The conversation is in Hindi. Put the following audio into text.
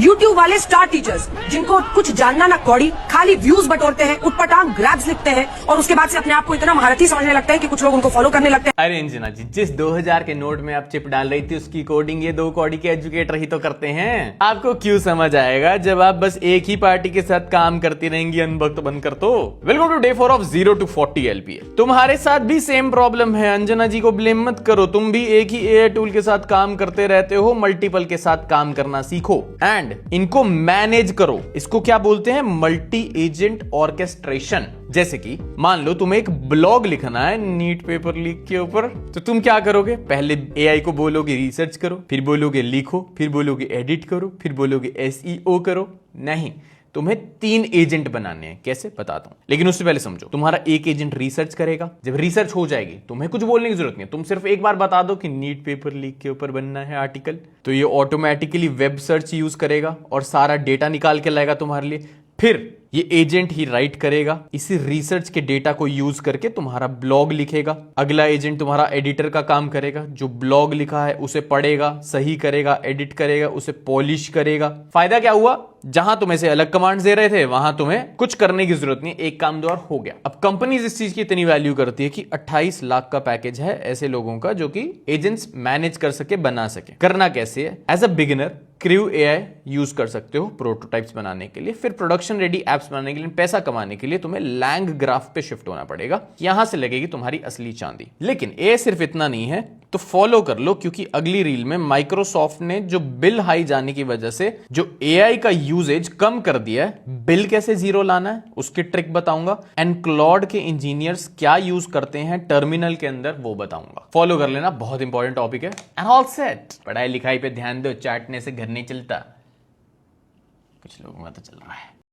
YouTube वाले स्टार टीचर्स जिनको कुछ जानना ना कौड़ी, खाली व्यूज बटोरते हैं, उटपटांग ग्रैब्स लिखते हैं और उसके बाद से अपने आप को इतना महारथी समझने लगते हैं कि कुछ लोग उनको फॉलो करने लगते हैं। अरे अंजना जी, जिस 2000 के नोट में आप चिप डाल रही थी उसकी कोडिंग ये 2 कौड़ी के एजुकेटर ही तो करते हैं। आपको क्यों समझ आएगा जब आप बस एक ही पार्टी के साथ काम करती रहेंगी अनबख्त बनकर। तो welcome to day 4 of 0 to 40 LPA। तुम्हारे साथ भी सेम प्रॉब्लम है, अंजना जी को ब्लेम मत करो। तुम भी एक ही एआई टूल के साथ काम करते रहते हो, मल्टीपल के साथ काम करना सीखो एंड इनको मैनेज करो। इसको क्या बोलते हैं? Multi agent orchestration. जैसे कि मान लो तुम्हें एक ब्लॉग लिखना है नीट पेपर लीक के ऊपर, तो तुम क्या करोगे? पहले एआई को बोलोगे रिसर्च करो, फिर बोलोगे लिखो, फिर बोलोगे एडिट करो, फिर बोलोगे एसईओ करो। नहीं, तुम्हें 3 एजेंट बनाने हैं। कैसे बताता हूं, लेकिन उससे पहले समझो। तुम्हारा एक एजेंट रिसर्च करेगा, जब रिसर्च हो जाएगी तुम्हें कुछ बोलने की जरूरत नहीं है। तुम सिर्फ एक बार बता दो कि नीट पेपर लीक के ऊपर बनना है आर्टिकल, तो ये ऑटोमेटिकली वेब सर्च यूज करेगा और सारा डेटा निकाल के लाएगा तुम्हारे लिए। फिर ये एजेंट ही राइट करेगा, इसी रिसर्च के डेटा को यूज करके तुम्हारा ब्लॉग लिखेगा। अगला एजेंट तुम्हारा एडिटर का काम करेगा, जो ब्लॉग लिखा है उसे पढ़ेगा, सही करेगा, एडिट करेगा, उसे पॉलिश करेगा। फायदा क्या हुआ? जहां तुम ऐसे अलग कमांड्स दे रहे थे वहां तुम्हें कुछ करने की जरूरत नहीं, एक काम दो और हो गया। अब कंपनीज इस चीज की इतनी वैल्यू करती है कि 28 लाख का पैकेज है ऐसे लोगों का जो कि एजेंट्स मैनेज कर सके, बना सके। करना कैसे है? As a beginner Crew AI use कर सकते हो प्रोटोटाइप्स बनाने के लिए, फिर प्रोडक्शन रेडी एप्स बनाने के लिए, पैसा कमाने के लिए तुम्हें लैंग ग्राफ पे शिफ्ट होना पड़ेगा। यहां से लगेगी तुम्हारी असली चांदी। लेकिन ये सिर्फ इतना नहीं है, तो फॉलो कर लो, क्योंकि अगली रील में माइक्रोसॉफ्ट ने जो बिल हाई जाने की वजह से जो एआई का यूजेज कम कर दिया है, बिल कैसे जीरो लाना है उसकी ट्रिक बताऊंगा। एंड क्लॉड के इंजीनियर्स क्या यूज करते हैं टर्मिनल के अंदर वो बताऊंगा। फॉलो कर लेना, बहुत इंपॉर्टेंट टॉपिक है। And all set. पढ़ाई लिखाई पे ध्यान दो, चाटने से घर नहीं चलता। कुछ लोगों का तो चल रहा है।